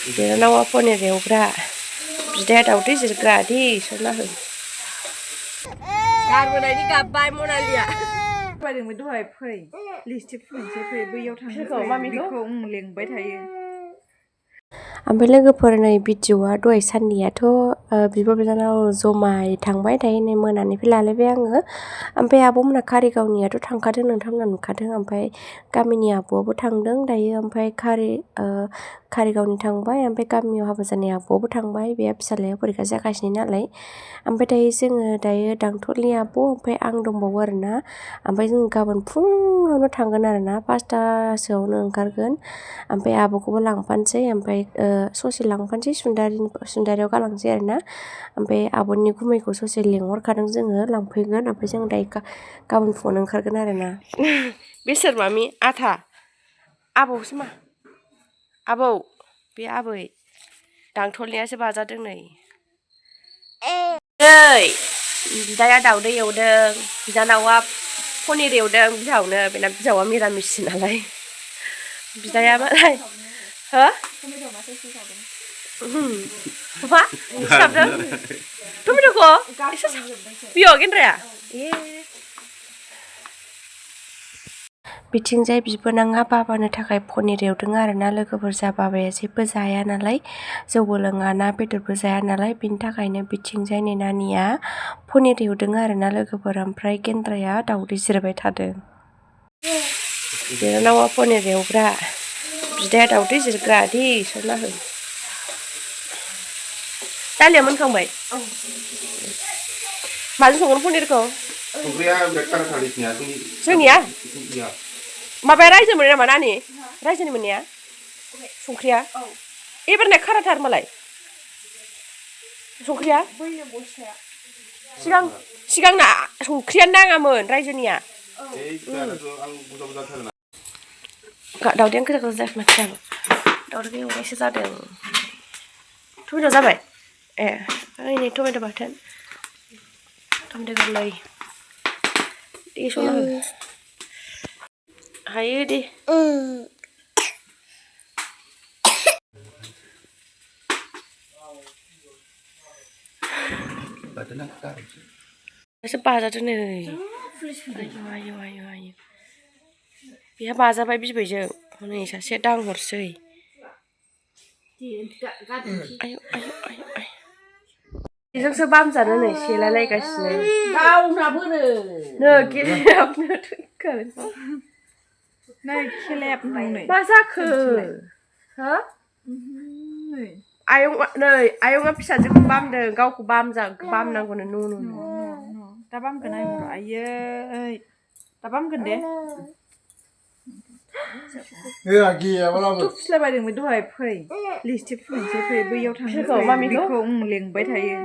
बिनानावा पनिर एवग्रा बिदाया दावदै जिरग्रा दे संना हो garbwnaini gabbai मनालिया बायदोंमोन दहाय फै लिस्टिक फुनसै फै बैयाव थांसै मामिखौ लेंबाय थायो ओमफ्राय लोगोफोर नै भिडिअ'आ दहाय साननियाथ' बिब' बिनानाव जमायै थांबाय दायो नै मोनानिफ्राय लालायबाय आङो ओमफ्राय आब'मोना कारिगावनियाथ' थांखादों नोंथांमोना नुखादों ओमफ्राय गामिनि आब'आबो थांदों दायो ओमफ्राय कारिगावनि थांबाय ओमफ्राय गामियाव हाबा जानाय आब'आबो थांबाय बे पिसालाया फरिखा जागासिनो नालाय ओमफ्राय दायो जोङो दायो दांथलनि आब' ओमफ्राय आं दंबावो आरोना ओमफ्राय जों गाबोन फुङावनो थांगोन आरोना 5टासोआवनो ओंखारगोन ओमफ्राय आब'खौबो लांफानोसै ओमफ्राय ससे लांफानोसै सुन्दारियाव गालांसै आरोना ओमफ्राय आब'नि गुमैखौ ससे लेंहरखादों जोङो लांफैगोन ओमफ्राय जों दायो गाबोन फुङावनो ओंखारगोन आरोना बे सोर मामि आथा आबौसो मा आबौ बे आबै दांथलनियासो बाजादों नै नै बिदाया दावदै एवदों बिनानावा पनिर एवदों बिहावनो बेना बिहावा मिरामिससो नालाय बिदाया मालाय हो मा सिथाबदों टमेट'खौ बियो गेन्द्राया बिथिंजाय बिबोनाङा बाबानो थाखाय पनिर एवदों आरोना लोगोफोर जा बाबाया जेबो जाया नालाय जौबो लोङा ना बेदरबो जाया नालाय बिनि थाखायनो बिथिंजाय नै नानिया पनिर एवदों आरोना लोगोफोर ओमफ्राय गेन्द्राया दावदै जिरबाय थादों बिनानावा पनिर एवग्रा बिदाया दावदै जिरग्रा दे संना हो दालिया मोनखांबाय माजों संगोन पनिरखौ जोंनिया माबाया रायजो मोनो नामा नानि रायजोनि मोननाया संख्रिया एबारनिया खाराथार मालाय संख्रिया सिगांना संख्रियानो नाङामोन रायजोनिया दावदैयानो गोजा गोजा जायाखै माथो दाबो दावदै एवनायसो जादों टमेट' जाबाय ए नै टमेट' बाथोन टमेट' गोरलै दे संना हो हायो दे एसे बाजादों नै आयौ आयौ आयौ बेहा बाजाबाय बिबैजों नै सासे दांहरसै आयौ आयौ आयौ आयौ बेजोंसो बामजानो नै सेलायलायगासिनो गावनाबोनो नो गेलेयाबनो थैखागोन नै खेलायाब नै मा जाखो हो आयं नै आयंआ फिसाजोखौ बामदों गावखौ बामनांगौनो न' दा बामगोन आयं आयै दा बामगोन दे फिस्लाय बायदोंमोन दहाय फै लिस्टिक फुनसै फै बैयाव थांसै मामिखौ लेंबाय थायो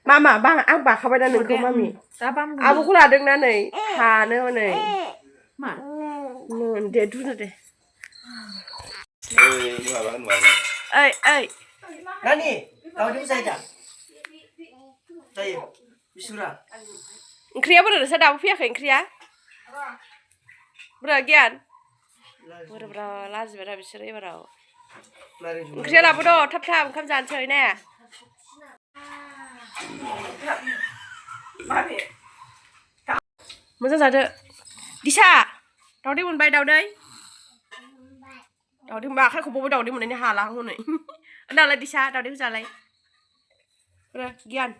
मामा आं बाखाबाय दा नोंखौ मामि आब'खौ लादोंना नै हानो नै मा दे दुनो दे ओइ ओइ नानि दावदैबो जायो दा जायो बिसुरा ओंख्रिया बोरै नोंस्रा दाबो फैयाखै ओंख्रिया बोरै गियान बोरै लाजिबाय दा बिसोरो एबाराव ओंख्रिया लाबोद' थाब थाब ओंखाम जानोसै ने मोजां जादो दिसा दावदै मोनबाय दावदै मोनबा आखाइ खबावबो दावदै मोननायनि हाला हनै दालाय दिसा दावदैखौ जालाय गियान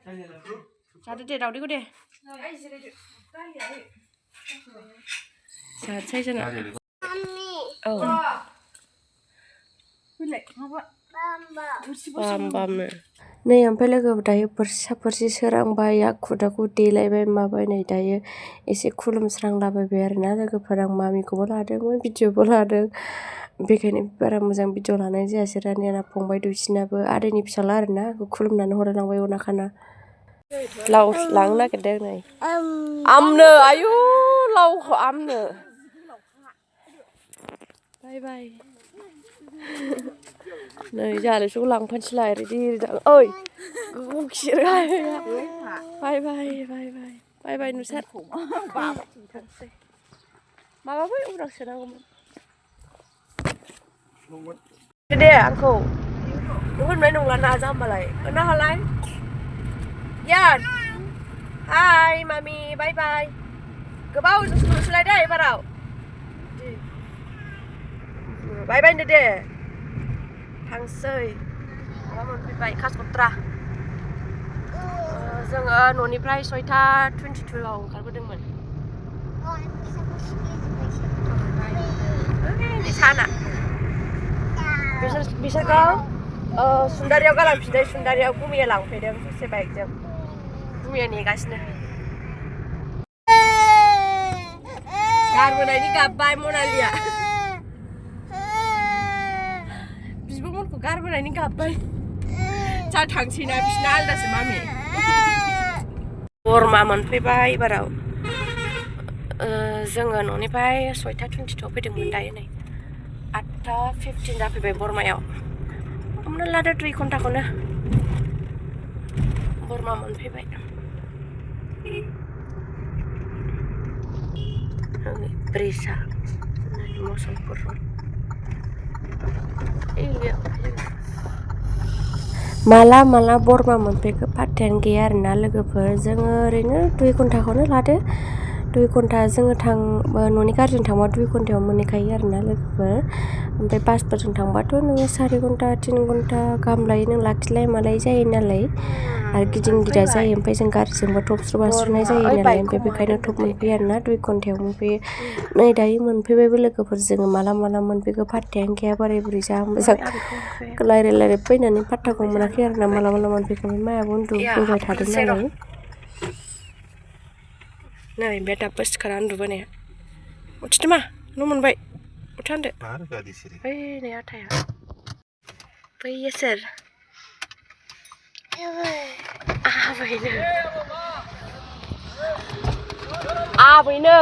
जादो दे दावदैखौ दे जासै जोंना औ बामनो नै ओमफ्राय लोगोफोर दायो बोरसि सोरांबाय आखु दाखु देलायबाय माबाय नै दायो एसे खुलुमस्रांलाबायबाय आरोना लोगोफोर आं मामिखौबो लादोंमोन भिडिअबो लादों बेखायनो बारा मोजां भिडिअ लानाय जायासै रानियाना फंबाय दुइसिनाबो आदैनि फिसाला आरोना आंखौ खुलुमनानै हरलायलांबाय अनाखाना लाव लांनो नागिरदों नै आमनो आयु लावखौ आमनो बाय बाय नै जालेसोखौ लांफानोसैलाय रेडि ओइ गखिराय बाय बाय बाय बाय बाय बाय नुसार माबाबाय उनाव सोनांगौमोन दे आंखौ नों होननाय नंला ना जाम्बालाय ना हालाय यार हाय मामि बाय बाय गोबाव जोंसोलाय दे एबाराव बाय बाय दे थांसै माबा मोनफैबाय कासकट्रा जोङो न'निफ्राय 6:22 ओंखारबोदोंमोन साना बिसोरखौ सुन्दारियाव गालांफिनदों सुन्दारियाव गुमिया लांफैदों ससे बाइकजों गुमिया नेगासिनो गारबोनायनि गाबबाय मनालिया बिब'मोनखौ गारबोनायनि गाबबाय जा थांसैना बिसिना आलदासो मामि बरमा मोनफैबाय एबाराव जोङो न'निफ्राय 6:22 फैदोंमोन दायो नै 8:15 जाफैबाय बरमायाव हमना लादो 2 घन्टाखौनो बरमा मोनफैबाय ब्रिजा मसलपुर माला बरमा मोनफैखो पात्तायानो गैया आरोना लोगोफोर जोङो ओरैनो 2 घन्टाखौनो लादो 2 घन्टा जोङो न'नि गारिजों थांबा 2 घन्टायाव मोनहैखायो आरोना लोगोफोर ओमफ्राय बासफोरजों थांबाथ' नोङो 4 घन्टा 3 घन्टा गाहाम लायो नों लाखिलाय मालाय जायो नालाय आरो गिदिंगिदा जायो ओमफ्राय जों गारिजोंबा थबस्र' बास्र'नाय जायो नालाय ओमफ्राय बेखायनो थब मोनफैयो आरोना 2 घन्टायाव मोनफैयो नै दायो मोनफैबायबो लोगोफोर जोङो माला मोनफैखो पात्तायानो गैया बोरै जा मोजां रायलाय फैनानै पात्ताखौ मोनाखै आरोना माला मोनफैखो मायाबो उन्दुबोबाय थादों नालाय नै बे दाबो सिखारा उन्दुबोनाया उथिदो मा न' मोनबाय उथा होनदो ओइ नै आथाया बैयो सोर आबैनो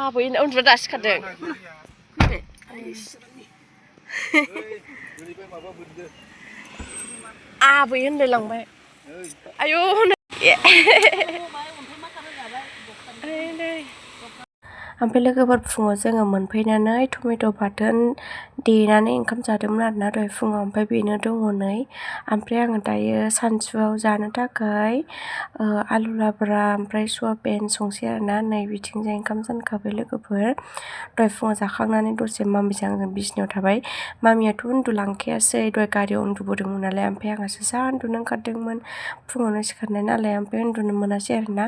आबैनो उन्दुना दासो सिखारदों आबै होनलायलांबाय आयौ ओमफ्राय लोगोफोर फुङाव जोङो मोनफैनानै टमेट' बाथोन देनानै ओंखाम जादोंमोन आरोना दहाय फुङाव ओमफ्राय बेनो दङ नै ओमफ्राय आङो दायो सानसुआव जानो थाखाय आलु लाब्रा ओमफ्राय सयाबिन संसै आरोना नै बिथिंजाय ओंखाम जानखाबाय लोगोफोर दहाय फुङाव जाखांनानै दसे मामिजों आंजों बिसिनायाव थाबाय मामियाथ' उन्दुलांखायासै दहाय गारियाव उन्दुबोदोंमोन नालाय ओमफ्राय आंहासो जा उन्दुनो ओंखारदोंमोन फुङावनो सिखारनाय नालाय ओमफ्राय उन्दुनो मोनासै आरोना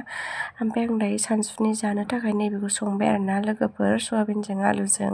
ओमफ्राय आं दायो सानसुनि जानो थाखाय नैबेखौ संबाय आरोना लोगोफोर सयाबिनजों आलुजों